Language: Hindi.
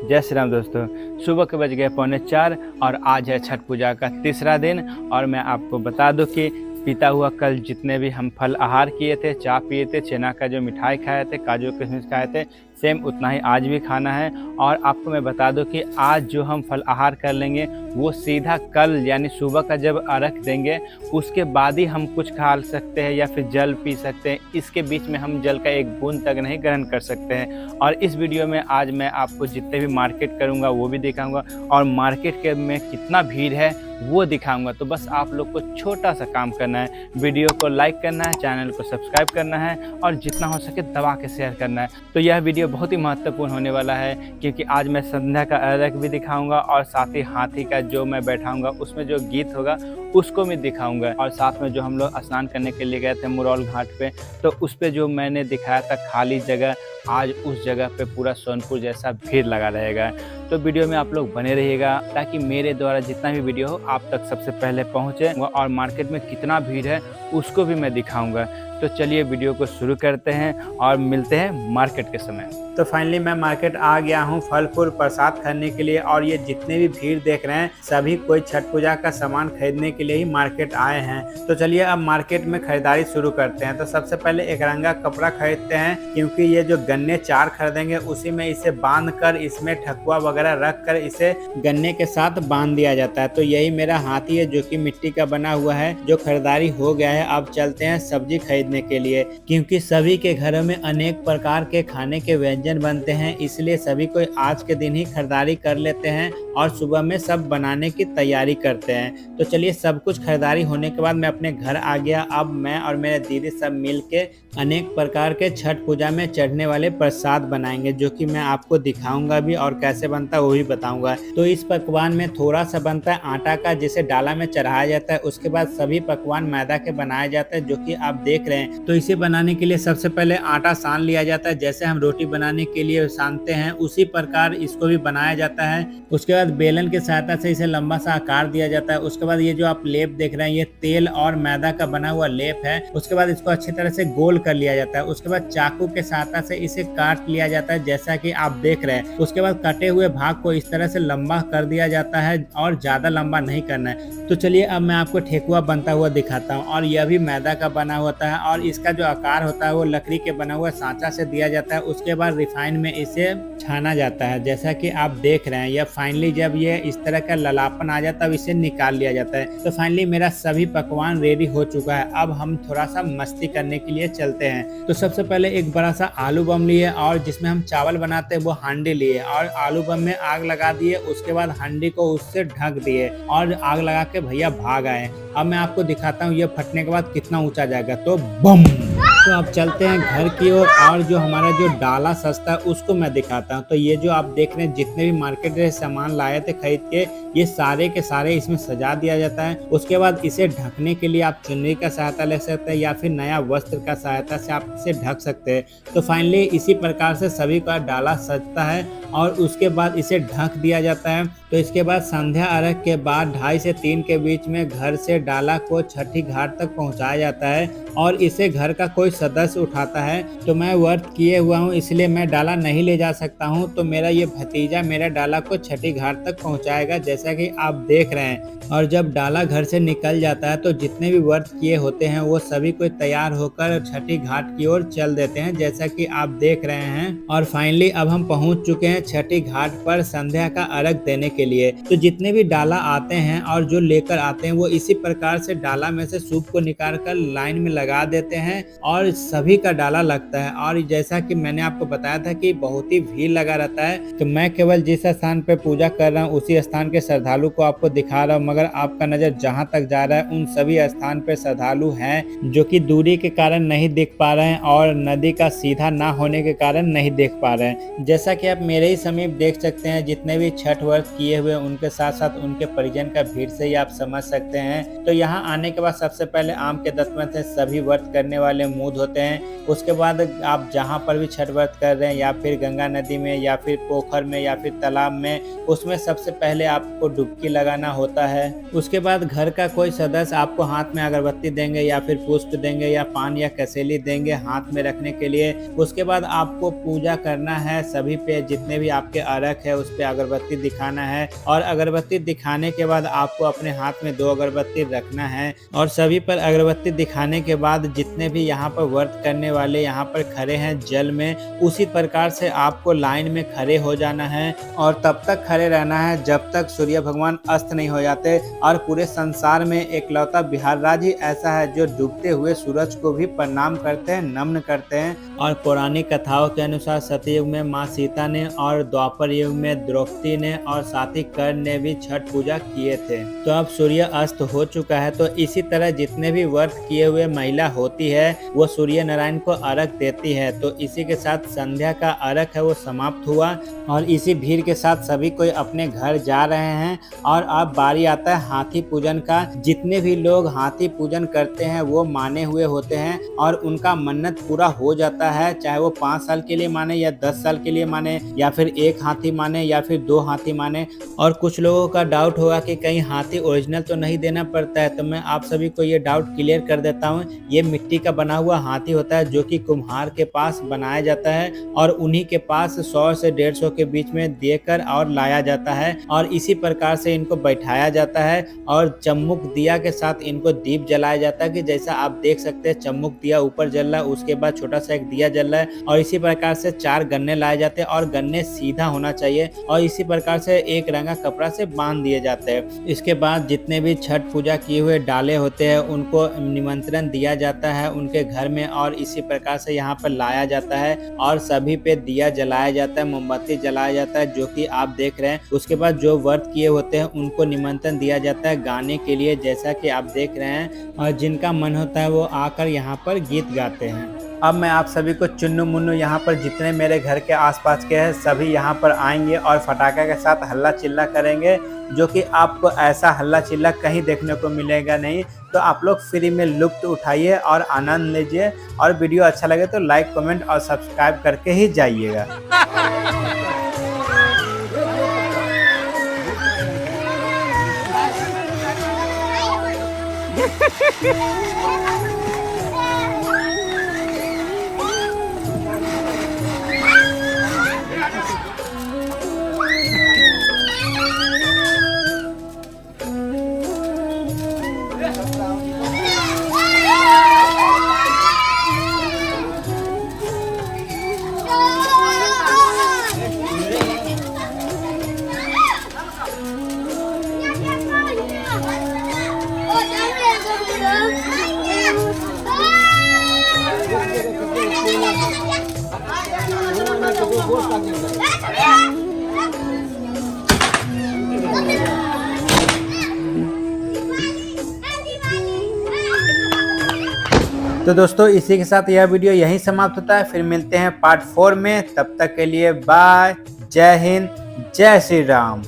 जय श्री राम दोस्तों। सुबह के बज गए 3:45 और आज है छठ पूजा का तीसरा दिन। और मैं आपको बता दूं कि बीता हुआ कल जितने भी हम फल आहार किए थे, चाय पिए थे, छेना का जो मिठाई खाए थे, काजू किशमिश खाए थे, सेम उतना ही आज भी खाना है। और आपको मैं बता दूं कि आज जो हम फल आहार कर लेंगे वो सीधा कल यानी सुबह का जब अर्घ देंगे उसके बाद ही हम कुछ खा सकते हैं या फिर जल पी सकते हैं। इसके बीच में हम जल का एक बूंद तक नहीं ग्रहण कर सकते हैं। और इस वीडियो में आज मैं आपको जितने भी मार्केट करूंगा वो भी दिखाऊंगा और मार्केट के में कितना भीड़ है वो दिखाऊंगा। तो बस आप लोग को छोटा सा काम करना है, वीडियो को लाइक करना है, चैनल को सब्सक्राइब करना है और जितना हो सके दबा के शेयर करना है। तो यह वीडियो बहुत ही महत्वपूर्ण होने वाला है क्योंकि आज मैं संध्या का अर्घ भी दिखाऊंगा और साथ ही हाथी का जो मैं बैठाऊंगा उसमें जो गीत होगा उसको भी दिखाऊंगा। और साथ में जो हम लोग स्नान करने के लिए गए थे मुरौल घाट पे, तो उस पे जो मैंने दिखाया था खाली जगह, आज उस जगह पे पूरा सोनपुर जैसा भीड़ लगा रहेगा। तो वीडियो में आप लोग बने रहिएगा ताकि मेरे द्वारा जितना भी वीडियो हो आप तक सबसे पहले पहुंचे और मार्केट में कितना भीड़ है उसको भी मैं दिखाऊंगा। तो चलिए वीडियो को शुरू करते हैं और मिलते हैं मार्केट के समय। तो फाइनली मैं मार्केट आ गया हूँ फल फूल प्रसाद खरीदने के लिए। और ये जितने भी भीड़ देख रहे हैं सभी कोई छठ पूजा का सामान खरीदने के लिए ही मार्केट आए हैं। तो चलिए अब मार्केट में खरीदारी शुरू करते हैं। तो सबसे पहले एक रंगा कपड़ा खरीदते हैं क्योंकि ये जो गन्ने 4 खरीदेंगे उसी में इसे बांध कर इसमें ठकुआ वगैरह रख कर इसे गन्ने के साथ बांध दिया जाता है। तो यही मेरा हाथी है जो कि मिट्टी का बना हुआ है, जो खरीदारी हो गया है। अब चलते हैं सब्जी खरीदने के लिए क्योंकि सभी के घरों में अनेक प्रकार के खाने के व्यंजन बनते हैं, इसलिए सभी कोई आज के दिन ही खरीदारी कर लेते हैं और सुबह में सब बनाने की तैयारी करते हैं। तो चलिए सब कुछ खरीदारी होने के बाद मैं अपने घर आ गया। अब मैं और मेरे दीदी सब मिल के अनेक प्रकार के छठ पूजा में चढ़ने वाले प्रसाद बनाएंगे जो कि मैं आपको दिखाऊंगा भी और कैसे बनता है वो भी बताऊंगा। तो इस पकवान में थोड़ा सा बनता है आटा का जिसे डाला में चढ़ाया जाता है, उसके बाद सभी पकवान मैदा के बनाए जाते हैं जो कि आप देख रहे हैं। तो इसे बनाने के लिए सबसे पहले आटा सान लिया जाता है, जैसे हम रोटी बनाने के लिए सानते हैं उसी प्रकार इसको भी बनाया जाता है। उसके बाद बेलन की सहायता से इसे लंबा सा आकार दिया जाता है। उसके बाद ये जो आप लेप देख रहे हैं ये तेल और मैदा का बना हुआ लेप है। उसके बाद इसको अच्छी तरह से गोल कर लिया जाता है। उसके बाद चाकू के सहायता से इसे काट लिया जाता है जैसा कि आप देख रहे हैं। उसके बाद कटे हुए भाग को इस तरह से लंबा कर दिया जाता है और ज्यादा लंबा नहीं करना है। तो चलिए अब मैं आपको ठेकुआ बनता हुआ दिखाता हूँ। और यह भी मैदा का बना होता है और इसका जो आकार होता है वो लकड़ी के बना हुआ सांचा से दिया जाता है। उसके बाद रिफाइन में इसे छाना जाता है जैसा कि आप देख रहे हैं। यह फाइनली जब ये इस तरह का ललापन आ जाता है तब इसे निकाल लिया जाता है। तो फाइनली मेरा सभी पकवान रेडी हो चुका है। अब हम थोड़ा सा मस्ती करने के लिए चलते हैं। तो सबसे पहले एक बड़ा सा आलू बम लिए और जिसमें हम चावल बनाते हैं वो हांडी लिए और आलू बम में आग लगा दिए। उसके बाद हांडी को उससे ढक दिए और आग लगा के भैया भाग आए। अब मैं आपको दिखाता हूँ ये फटने के बाद कितना ऊंचा जाएगा। तो बम। तो अब चलते हैं घर की ओर और जो हमारा जो डाला सस्ता है उसको मैं दिखाता हूँ। तो ये जो आप देख रहे हैं जितने भी मार्केट से सामान लाए थे खरीद के ये सारे के सारे इसमें सजा दिया जाता है। उसके बाद इसे ढकने के लिए आप चुन्नी का सहायता ले सकते हैं या फिर नया वस्त्र का सहायता से आप इसे ढक सकते हैं। तो फाइनली इसी प्रकार से सभी का डाला सजता है और उसके बाद इसे ढक दिया जाता है। तो इसके बाद संध्या अर्घ के बाद 2:30 से 3 के बीच में घर से डाला को छठी घाट तक पहुंचाया जाता है और इसे घर का कोई सदस्य उठाता है। तो मैं व्रत किए हुआ हूँ इसलिए मैं डाला नहीं ले जा सकता हूँ। तो मेरा ये भतीजा मेरा डाला को छठी घाट तक पहुंचाएगा जैसा कि आप देख रहे हैं। और जब डाला घर से निकल जाता है तो जितने भी व्रत किए होते हैं वो सभी कोई तैयार होकर छठी घाट की ओर चल देते हैं जैसा कि आप देख रहे हैं। और फाइनली अब हम पहुंच चुके हैं छठी घाट पर संध्या का अर्घ देने के लिए। तो जितने भी डाला आते हैं और जो लेकर आते हैं वो इसी प्रकार से डाला में से सूप को निकाल कर लाइन में लगा देते हैं और सभी का डाला लगता है। और जैसा कि मैंने आपको बताया था कि बहुत ही भीड़ लगा रहता है, तो मैं केवल जिस स्थान पे पूजा कर रहा हूँ उसी स्थान के श्रद्धालु को आपको दिखा रहा हूँ, मगर आपका नजर जहाँ तक जा रहा है उन सभी स्थान पे श्रद्धालु हैं जो कि दूरी के कारण नहीं देख पा रहे हैं और नदी का सीधा ना होने के कारण नहीं देख पा रहे हैं। जैसा कि आप मेरे ही समीप देख सकते हैं जितने भी छठ व्रत किए हुए उनके साथ साथ उनके परिजन का भीड़ से ही आप समझ सकते हैं। तो यहाँ आने के बाद सबसे पहले आम के दतवन से सभी व्रत करने वाले मुंह धोते हैं। उसके बाद आप जहाँ पर भी छठ व्रत कर रहे हैं या फिर गंगा नदी में या फिर पोखर में या फिर तालाब में, उसमें सबसे पहले आपको आपको डुबकी लगाना होता है। उसके बाद घर का कोई सदस्य आपको हाथ में अगरबत्ती देंगे या फिर पुष्प देंगे या पान या कसेली देंगे हाथ में रखने के लिए। उसके बाद आपको पूजा करना है, सभी पे जितने भी आपके अर्घ है उस पे अगरबत्ती दिखाना है और अगरबत्ती दिखाने के बाद आपको अपने हाथ में 2 अगरबत्ती रखना है और सभी पर अगरबत्ती दिखाने के बाद जितने भी यहाँ पर व्रत करने वाले यहाँ पर खड़े हैं जल में, उसी प्रकार से आपको लाइन में खड़े हो जाना है और तब तक खड़े रहना है जब तक सूर्य भगवान अस्त नहीं हो जाते। और पूरे संसार में एकलौता बिहार राज्य ही ऐसा है जो डूबते हुए सूरज को भी प्रणाम करते हैं, नमन करते हैं। और पौराणिक कथाओं के अनुसार सतयुग में माँ सीता ने और द्वापर युग में द्रौपदी ने और साथ ही कर्ण ने भी छठ पूजा किए थे। तो अब सूर्य अस्त हो चुका है, तो इसी तरह जितने भी व्रत किए हुए महिला होती है वो सूर्य नारायण को अर्घ देती है। तो इसी के साथ संध्या का अर्घ है वो समाप्त हुआ और इसी भीड़ के साथ सभी कोई अपने घर जा रहे हैं। और अब बारी आता है हाथी पूजन का। जितने भी लोग हाथी पूजन करते हैं वो माने हुए होते हैं और उनका मन्नत पूरा हो जाता है, चाहे वो 5 साल के लिए माने या 10 साल के लिए माने या फिर 1 हाथी माने या फिर 2 हाथी माने। और कुछ लोगों का डाउट होगा कि कहीं हाथी ओरिजिनल तो नहीं देना पड़ता है, तो मैं आप सभी को ये डाउट क्लियर कर देता हूँ। ये मिट्टी का बना हुआ हाथी होता है जो कि कुम्हार के पास बनाया जाता है और उन्हीं के पास 100 से 150 के बीच में देकर और लाया जाता है और इसी प्रकार से इनको बैठाया जाता है और चम्मुक दिया के साथ इनको दीप जलाया जाता है कि जैसा आप देख सकते हैं चम्मुक दिया ऊपर जल रहा है, उसके बाद छोटा सा एक दिया जल रहा है और इसी प्रकार से 4 गन्ने लाए जाते हैं और गन्ने सीधा होना चाहिए और इसी प्रकार से एक रंगा कपड़ा से बांध दिए जाते हैं। इसके बाद जितने भी छठ पूजा किए हुए डाले होते हैं उनको निमंत्रण दिया जाता है उनके घर में और इसी प्रकार से यहाँ पर लाया जाता है और सभी पे दिया जलाया जाता है, मोमबत्ती जलाया जाता है जो कि आप देख रहे हैं। उसके बाद जो व्रत किए होते हैं उनको निमंत्रण दिया जाता है गाने के लिए, जैसा कि आप देख रहे हैं, और जिनका मन होता है वो आकर यहाँ पर गीत गाते हैं। अब मैं आप सभी को चुन्नू मुन्नू यहाँ पर जितने मेरे घर के आसपास के हैं सभी यहाँ पर आएंगे और फटाखा के साथ हल्ला चिल्ला करेंगे, जो कि आपको ऐसा हल्ला चिल्ला कहीं देखने को मिलेगा नहीं। तो आप लोग फ्री में लुत्फ उठाइए और आनंद लीजिए और वीडियो अच्छा लगे तो लाइक कमेंट और सब्सक्राइब करके ही जाइएगा। तो दोस्तों इसी के साथ यह वीडियो यहीं समाप्त होता है, फिर मिलते हैं पार्ट 4 में। तब तक के लिए बाय, जय हिंद, जय श्री राम।